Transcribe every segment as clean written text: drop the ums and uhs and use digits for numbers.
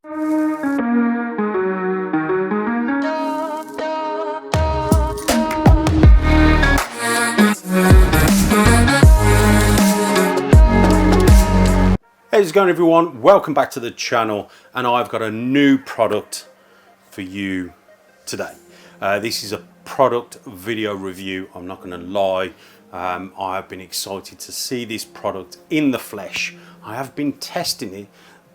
How's it going, everyone? Welcome back to the channel, and I've got a new product for you today. This is a product video review. I'm not going to lie, I have been excited to see this product in the flesh. I have been testing it,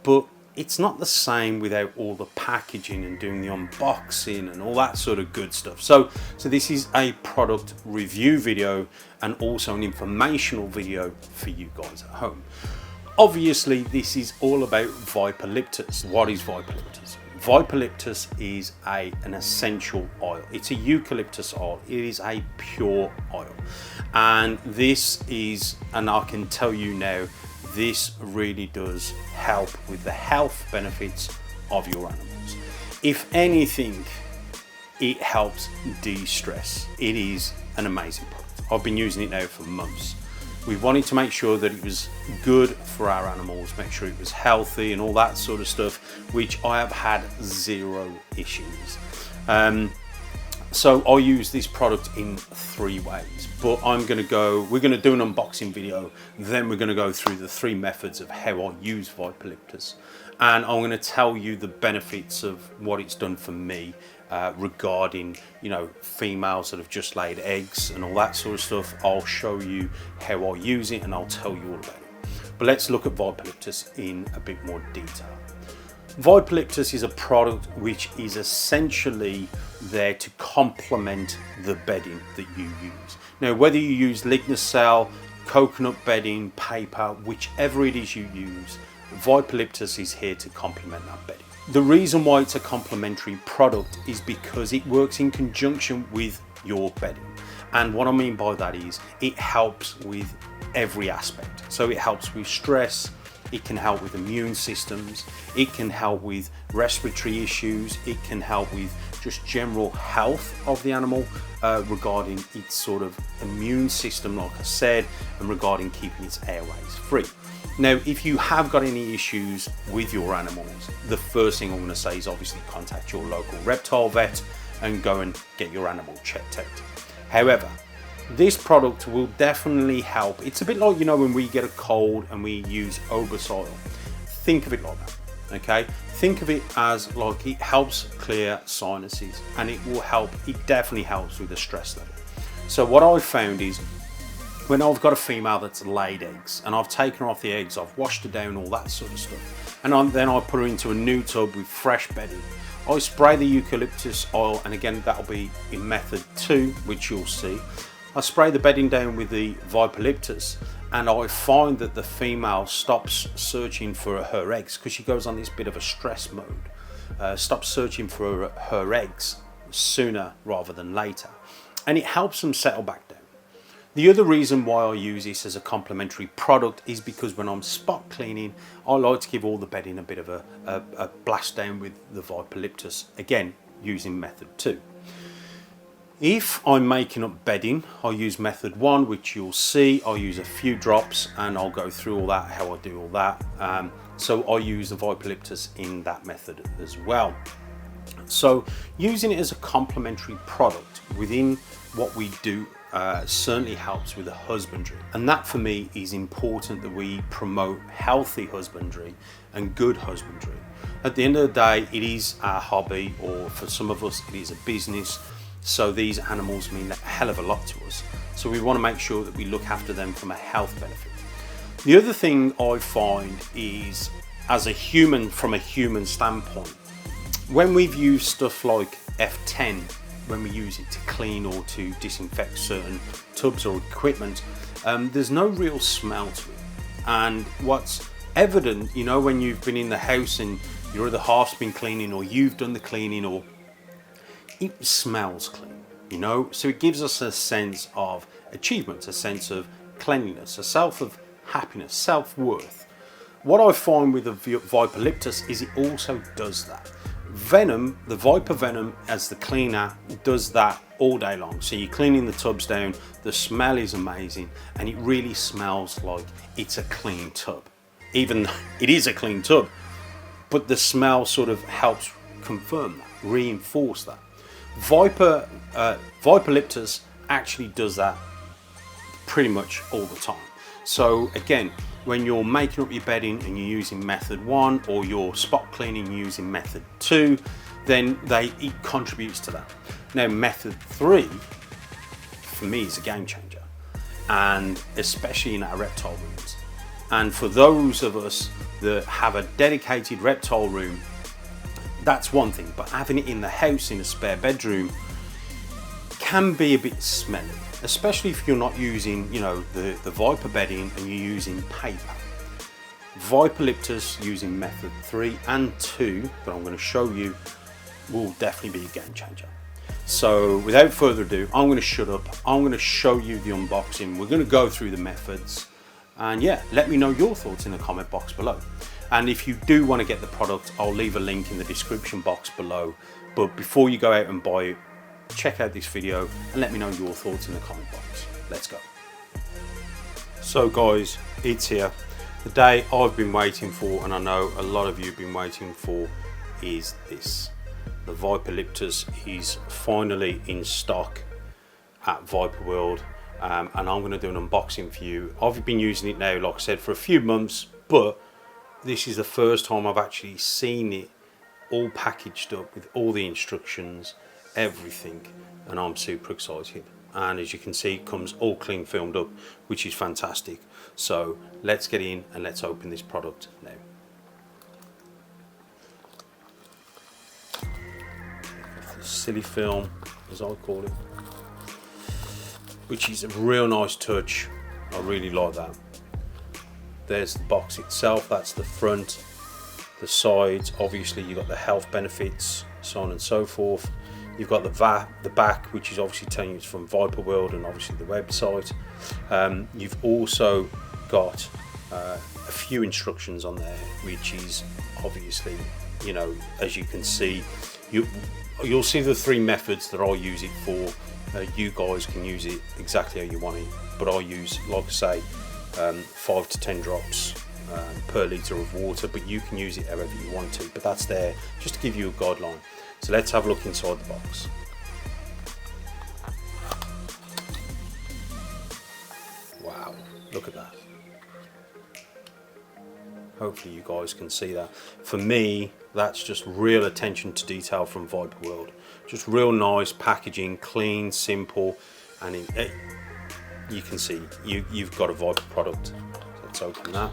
but it's not the same without all the packaging and doing the unboxing and all that sort of good stuff. So this is a product review video and also an informational video for you guys at home. Obviously, this is all about Viperliptus. What is Viperliptus? Viperliptus is an essential oil. It's a eucalyptus oil. It is a pure oil. And this is, and I can tell you now, this really does help with the health benefits of your animals. If anything, it helps de-stress. It is an amazing product. I've been using it now for months. We wanted to make sure that it was good for our animals, make sure it was healthy and all that sort of stuff, which I have had zero issues. So I use this product in 3 ways, but we're going to do an unboxing video, then we're going to go through the 3 methods of how I use Viperliptus, and I'm going to tell you the benefits of what it's done for me regarding, you know, females that have just laid eggs and all that sort of stuff. I'll show you how I use it and I'll tell you all about it. But let's look at Viperliptus in a bit more detail. Viperliptus is a product which is essentially there to complement the bedding that you use. Now, whether you use Lignocell, coconut bedding, paper, whichever it is you use, Viperliptus is here to complement that bedding. The reason why it's a complementary product is because it works in conjunction with your bedding. And what I mean by that is it helps with every aspect. So it helps with stress, it can help with immune systems, it can help with respiratory issues, it can help with just general health of the animal regarding its sort of immune system, like I said, and regarding keeping its airways free. Now, if you have got any issues with your animals, the first thing I'm going to say is obviously contact your local reptile vet and go and get your animal checked out. However, this product will definitely help. It's a bit like, you know, when we get a cold and we use Oil. Think of it like that, okay? Think of it as like it helps clear sinuses, and it will help, it definitely helps with the stress level. So what I've found is when I've got a female that's laid eggs and I've taken her off the eggs, I've washed her down, all that sort of stuff, and then I put her into a new tub with fresh bedding. I spray the eucalyptus oil, and again, that'll be in method 2, which you'll see. I spray the bedding down with the Viperliptus, and I find that the female stops searching for her eggs because she goes on this bit of a stress mode, stops searching for her eggs sooner rather than later, and it helps them settle back down. The other reason why I use this as a complementary product is because when I'm spot cleaning, I like to give all the bedding a bit of a blast down with the Viperliptus, again using method 2. If I'm making up bedding, I'll use method 1, which you'll see. I'll use a few drops and I'll go through all that, how I do all that. So I use the Viperliptus in that method as well. So using it as a complementary product within what we do certainly helps with the husbandry. And that for me is important, that we promote healthy husbandry and good husbandry. At the end of the day, it is our hobby, or for some of us, it is a business. So these animals mean a hell of a lot to us. So we want to make sure that we look after them from a health benefit. The other thing I find is, as a human, from a human standpoint, when we've used stuff like F10, when we use it to clean or to disinfect certain tubs or equipment, there's no real smell to it. And what's evident, you know, when you've been in the house and your other half's been cleaning, or you've done the cleaning, or it smells clean, you know, so it gives us a sense of achievement, a sense of cleanliness, a self of happiness, self-worth. What I find with the Viperliptus is it also does that. Venom, the Viper venom as the cleaner, does that all day long. So you're cleaning the tubs down, the smell is amazing, and it really smells like it's a clean tub. Even though it is a clean tub, but the smell sort of helps confirm that, reinforce that. Viperliptus actually does that pretty much all the time. So again, when you're making up your bedding and you're using method 1, or you're spot cleaning using method 2, then it contributes to that. Now method 3 for me is a game changer, and especially in our reptile rooms. And for those of us that have a dedicated reptile room, that's one thing, but having it in the house in a spare bedroom can be a bit smelly, especially if you're not using, you know, the Viper bedding and you're using paper. Viperliptus using method 3 and 2 that I'm going to show you will definitely be a game changer. So without further ado, I'm going to shut up. I'm going to show you the unboxing. We're going to go through the methods, and yeah, let me know your thoughts in the comment box below. And if you do want to get the product, I'll leave a link in the description box below. But before you go out and buy it, check out this video and let me know your thoughts in the comment box. Let's go. So guys, it's here. The day I've been waiting for, and I know a lot of you have been waiting for, is this. The Viperliptus is finally in stock at Viper World, and I'm going to do an unboxing for you. I've been using it now, like I said, for a few months, but this is the first time I've actually seen it all packaged up with all the instructions, everything, and I'm super excited. And as you can see, it comes all clean filmed up, which is fantastic. So let's get in and let's open this product now. Silly film, as I call it, which is a real nice touch. I really like that. There's the box itself, that's the front. The sides, obviously you've got the health benefits, so on and so forth. You've got the back, which is obviously telling you it's from Viper World, and obviously the website. You've also got a few instructions on there, which is obviously, you know, as you can see, you'll see the 3 methods that I use it for. You guys can use it exactly how you want it, but I use, like I say, 5 to 10 drops per litre of water, but you can use it however you want to, but that's there just to give you a guideline. So let's have a look inside the box. Wow, look at that. Hopefully you guys can see that. For me, that's just real attention to detail from Viper World. Just real nice packaging, clean, simple, and you can see you've got a Viper product. So let's open that.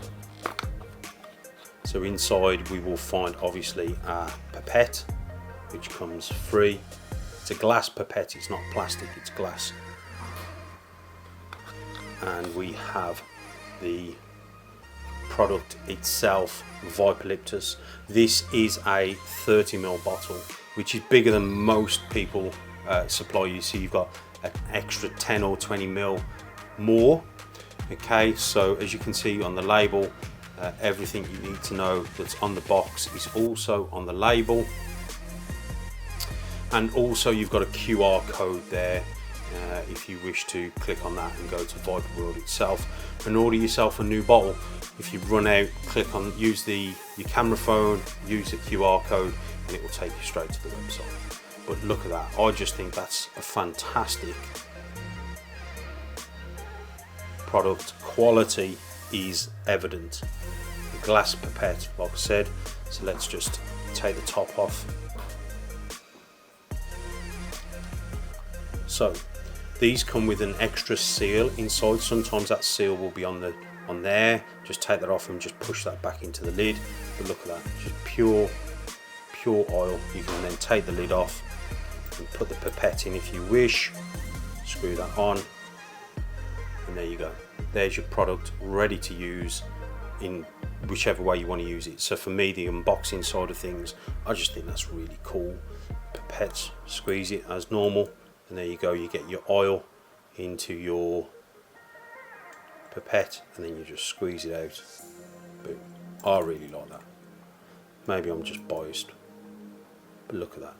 So inside we will find obviously a pipette, which comes free. It's a glass pipette, it's not plastic, it's glass. And we have the product itself, Viperliptus. This is a 30ml bottle, which is bigger than most people supply you. So you've got an extra 10 or 20ml more. Okay, so as you can see on the label, everything you need to know that's on the box is also on the label. And also you've got a QR code there if you wish to click on that and go to Viper World itself and order yourself a new bottle. If you run out, click on, use your camera phone, use the QR code, and it will take you straight to the website. But look at that, I just think that's a fantastic product. Quality is evident. The glass pipette, like I said. So let's just take the top off. So these come with an extra seal inside. Sometimes that seal will be on there. Just take that off and just push that back into the lid. But look at that, just pure oil. You can then take the lid off and put the pipette in if you wish. Screw that on, and there you go. There's your product ready to use in whichever way you want to use it. So for me, the unboxing side of things, I just think that's really cool. Pipette, squeeze it as normal, and there you go. You get your oil into your pipette, and then you just squeeze it out. Boom. I really like that. Maybe I'm just biased, but look at that.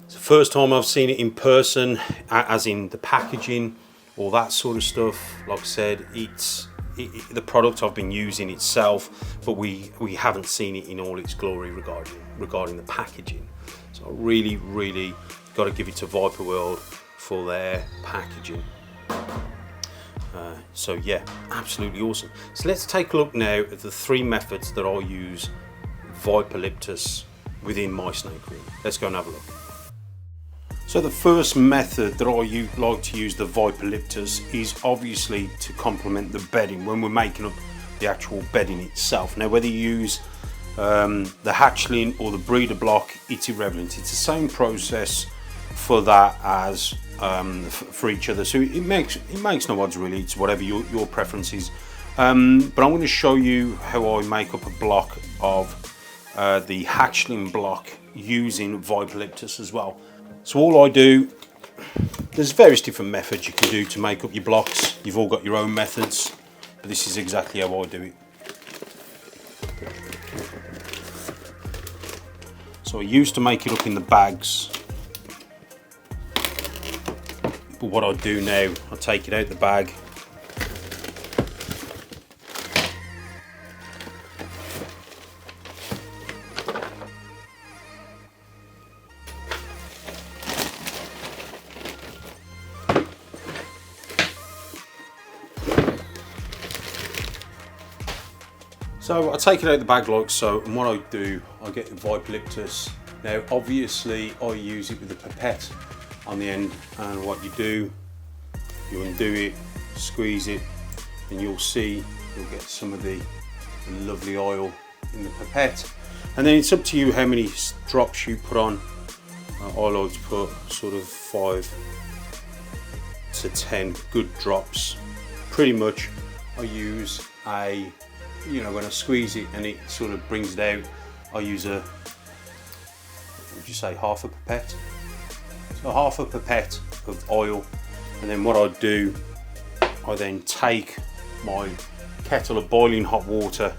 It's the first time I've seen it in person, as in the packaging, all that sort of stuff. Like I said, it's the product I've been using itself, but we haven't seen it in all its glory regarding the packaging. So I really got to give it to Viper World for their packaging. So yeah, absolutely awesome. So let's take a look now at the 3 methods that I use Viperliptus within my snake ring. Let's go and have a look. So the first method that I like to use the Viperliptus is obviously to complement the bedding when we're making up the actual bedding itself. Now whether you use the hatchling or the breeder block, it's irrelevant. It's the same process for that as for each other, so it makes no odds really. It's whatever your preference is, but I'm going to show you how I make up a block of the hatchling block using Viperliptus as well. So all I do, there's various different methods you can do to make up your blocks. You've all got your own methods, but this is exactly how I do it. So I used to make it up in the bags, but what I do now, I take it out the bag, so I take it out the bag like so, and what I do, I get the Viperliptus. Now obviously I use it with a pipette on the end, and what you do, you undo it, squeeze it, and you'll get some of the lovely oil in the pipette. And then it's up to you how many drops you put on. I like to put sort of 5 to 10 good drops. Pretty much I use a, when I squeeze it and it sort of brings it out, I use a, would you say half a pipette? So half a pipette of oil, and then what I do, I then take my kettle of boiling hot water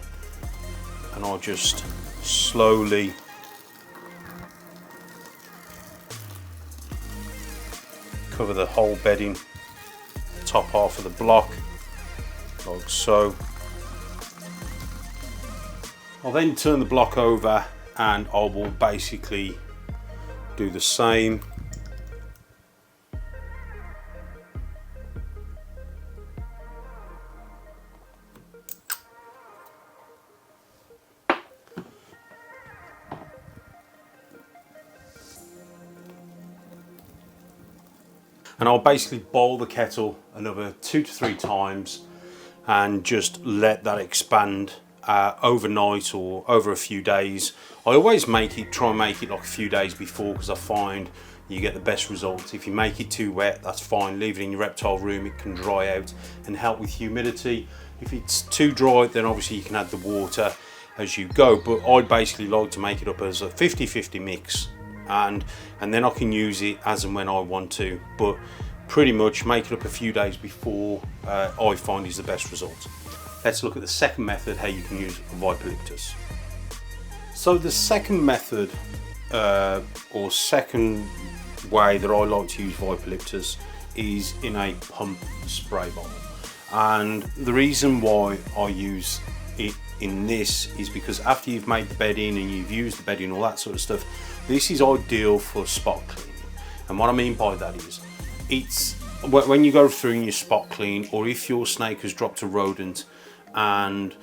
and I just slowly cover the whole bedding, top half of the block, like so. I'll then turn the block over and I will basically do the same. And I'll basically boil the kettle another 2 to 3 times and just let that expand overnight or over a few days. I always try and make it like a few days before, because I find you get the best results. If you make it too wet, that's fine, leave it in your reptile room, it can dry out and help with humidity. If it's too dry, then obviously you can add the water as you go, but I basically like to make it up as a 50-50 mix, and then I can use it as and when I want to, but pretty much make it up a few days before I find is the best result. Let's look at the second method, how you can use Viperliptus. So the second method or second way that I like to use Viperliptus is in a pump spray bottle, and the reason why I use it in this is because after you've made the bedding and you've used the bedding, all that sort of stuff, this is ideal for spot cleaning. And what I mean by that is, it's when you go through and you spot clean, or if your snake has dropped a rodent and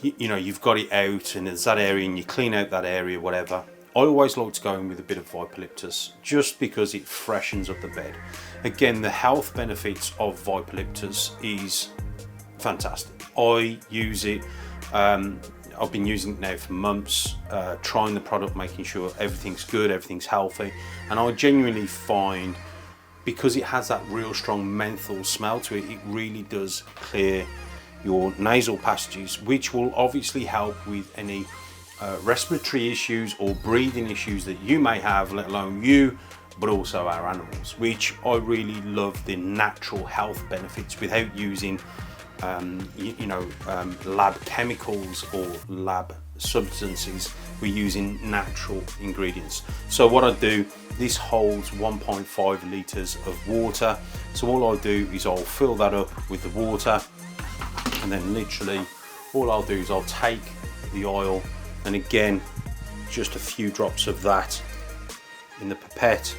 you've got it out and there's that area and you clean out that area, whatever, I always like to go in with a bit of Viperliptus just because it freshens up the bed. Again, the health benefits of Viperliptus is fantastic. I use it, I've been using it now for months, trying the product, making sure everything's good, everything's healthy, and I genuinely find, because it has that real strong menthol smell to it, it really does clear your nasal passages, which will obviously help with any respiratory issues or breathing issues that you may have, let alone you, but also our animals, which I really love the natural health benefits without using lab chemicals or lab substances. We're using natural ingredients. So what I do, this holds 1.5 litres of water, so all I do is I'll fill that up with the water, And then literally all I'll do is I'll take the oil, and again just a few drops of that in the pipette,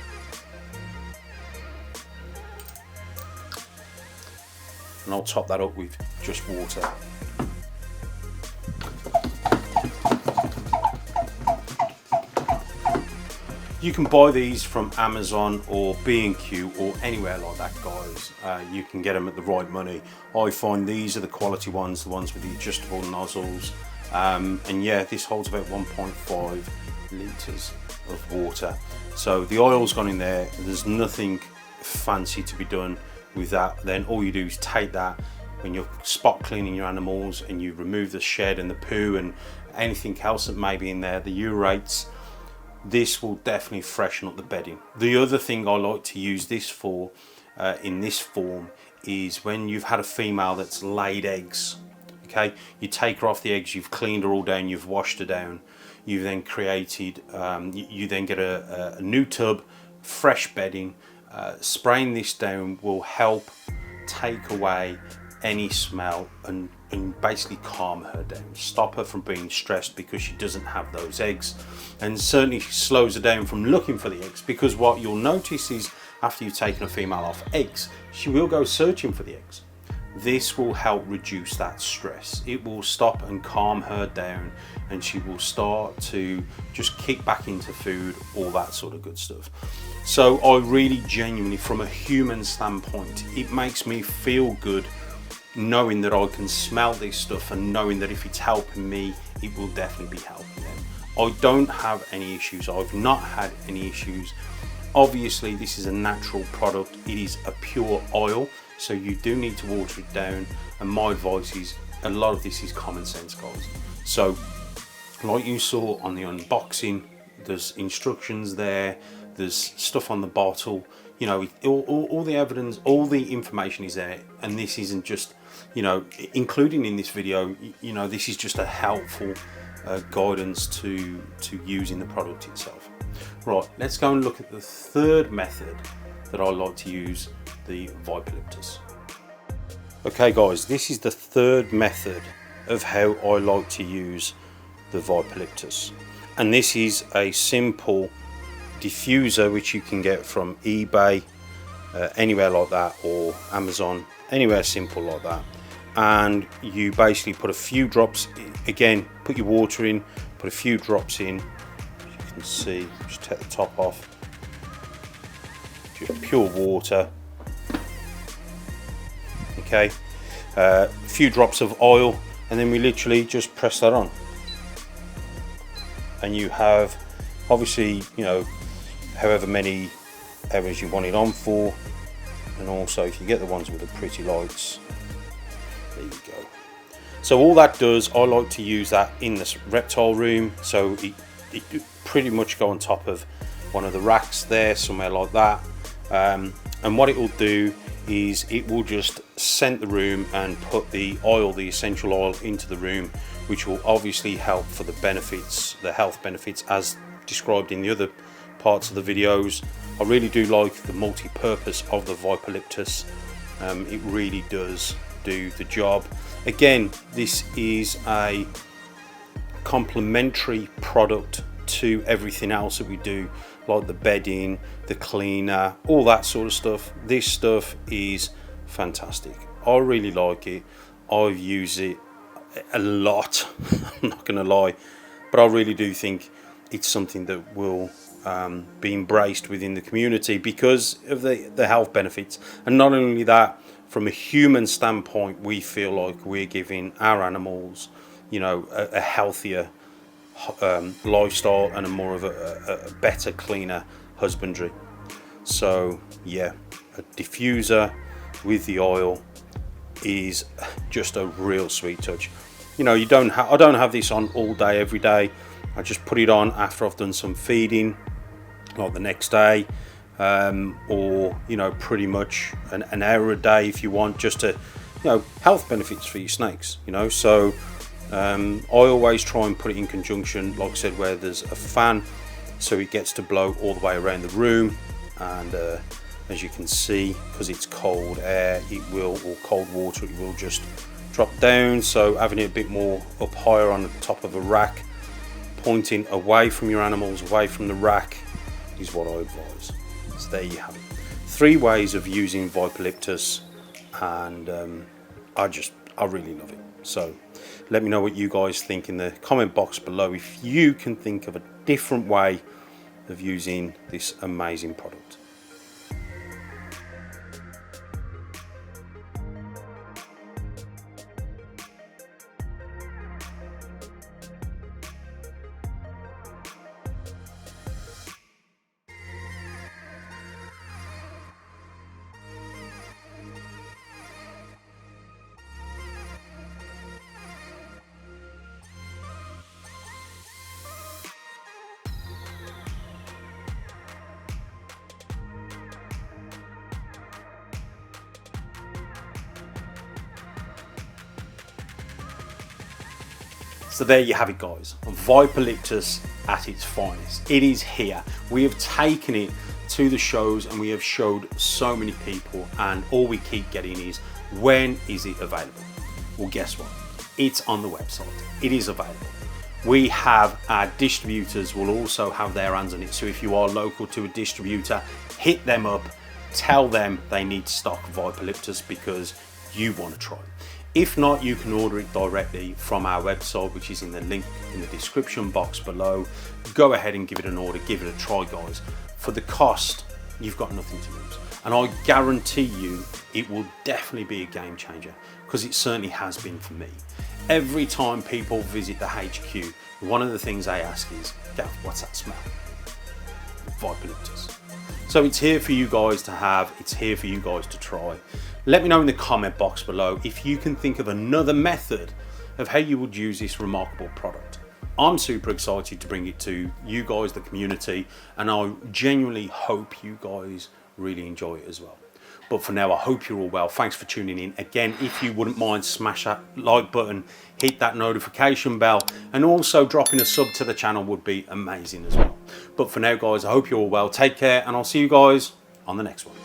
and I'll top that up with just water. You can buy these from Amazon or B&Q or anywhere like that, guys. You can get them at the right money. I find these are the quality ones, the ones with the adjustable nozzles. And yeah, this holds about 1.5 litres of water. So the oil's gone in there, there's nothing fancy to be done with that. Then all you do is take that when you're spot cleaning your animals and you remove the shed and the poo and anything else that may be in there, the urates. This will definitely freshen up the bedding. The other thing I like to use this for in this form is when you've had a female that's laid eggs. Okay, you take her off the eggs, you've cleaned her all down, you've washed her down, you've then created, you then get a new tub, fresh bedding. Spraying this down will help take away any smell and basically calm her down, stop her from being stressed because she doesn't have those eggs, and certainly slows her down from looking for the eggs, because what you'll notice is after you've taken a female off eggs, she will go searching for the eggs. This will help reduce that stress. It will stop and calm her down, and she will start to just kick back into food, all that sort of good stuff. So I really genuinely, from a human standpoint, it makes me feel good knowing that I can smell this stuff and knowing that if it's helping me, it will definitely be helping them. I don't have any issues. I've not had any issues. Obviously, this is a natural product. It is a pure oil, so you do need to water it down. And my advice is, a lot of this is common sense, guys. So, like you saw on the unboxing, there's instructions there, there's stuff on the bottle. You know, all the evidence, all the information is there, and this isn't just, you know, including in this video, you know, this is just a helpful guidance to using the product itself. Right, let's go and look at the third method that I like to use, the Vipolyptus. Okay guys, this is the third method of how I like to use the Vipolyptus, and this is a simple diffuser which you can get from eBay, anywhere like that, or Amazon, anywhere simple like that. And you basically put a few drops, again, put your water in, put a few drops in, as you can see, just take the top off, just pure water, okay, a few drops of oil, and then we literally just press that on, and you have, obviously, you know, however many hours you want it on for. And also, if you get the ones with the pretty lights, there you go. So all that does, I like to use that in this reptile room, so it pretty much go on top of one of the racks there, somewhere like that. And what it will do is it will just scent the room and put the oil, the essential oil, into the room, which will obviously help for the benefits, the health benefits, as described in the other parts of the videos. I really do like the multi-purpose of the Vipolyptus. It really does do the job. Again, this is a complementary product to everything else that we do, like the bedding, the cleaner, all that sort of stuff. This stuff is fantastic. I really like it. I've used it a lot, I'm not gonna lie, but I really do think it's something that will be embraced within the community because of the health benefits. And not only that, from a human standpoint, we feel like we're giving our animals, you know, a healthier lifestyle and a more of a better, cleaner husbandry. So yeah, a diffuser with the oil is just a real sweet touch. You know, I don't have this on all day every day. I just put it on after I've done some feeding, like the next day, or, you know, pretty much an hour a day if you want, just to, you know, health benefits for your snakes, you know. So I always try and put it in conjunction, like I said, where there's a fan, so it gets to blow all the way around the room. And as you can see, because it's cold air, it will, or cold water, it will just drop down, so having it a bit more up higher on the top of a rack, pointing away from your animals, away from the rack, is what I advise. So there you have it. 3 ways of using Viperliptus, and I really love it. So let me know what you guys think in the comment box below, if you can think of a different way of using this amazing product. So there you have it, guys. Viperliptus at its finest. It is here. We have taken it to the shows and we have showed so many people, and all we keep getting is, when is it available? Well, guess what? It's on the website. It is available. We have our distributors will also have their hands on it. So if you are local to a distributor, hit them up, tell them they need to stock Viperliptus because you want to try it. If not, you can order it directly from our website, which is in the link in the description box below. Go ahead and give it an order, give it a try, guys. For the cost, you've got nothing to lose. And I guarantee you, it will definitely be a game changer, because it certainly has been for me. Every time people visit the HQ, one of the things they ask is, Gav, what's that smell? Viperliptus. So it's here for you guys to have, it's here for you guys to try. Let me know in the comment box below if you can think of another method of how you would use this remarkable product. I'm super excited to bring it to you guys, the community, and I genuinely hope you guys really enjoy it as well. But for now, I hope you're all well. Thanks for tuning in. Again, if you wouldn't mind, smash that like button, hit that notification bell, and also dropping a sub to the channel would be amazing as well. But for now, guys, I hope you're all well. Take care, and I'll see you guys on the next one.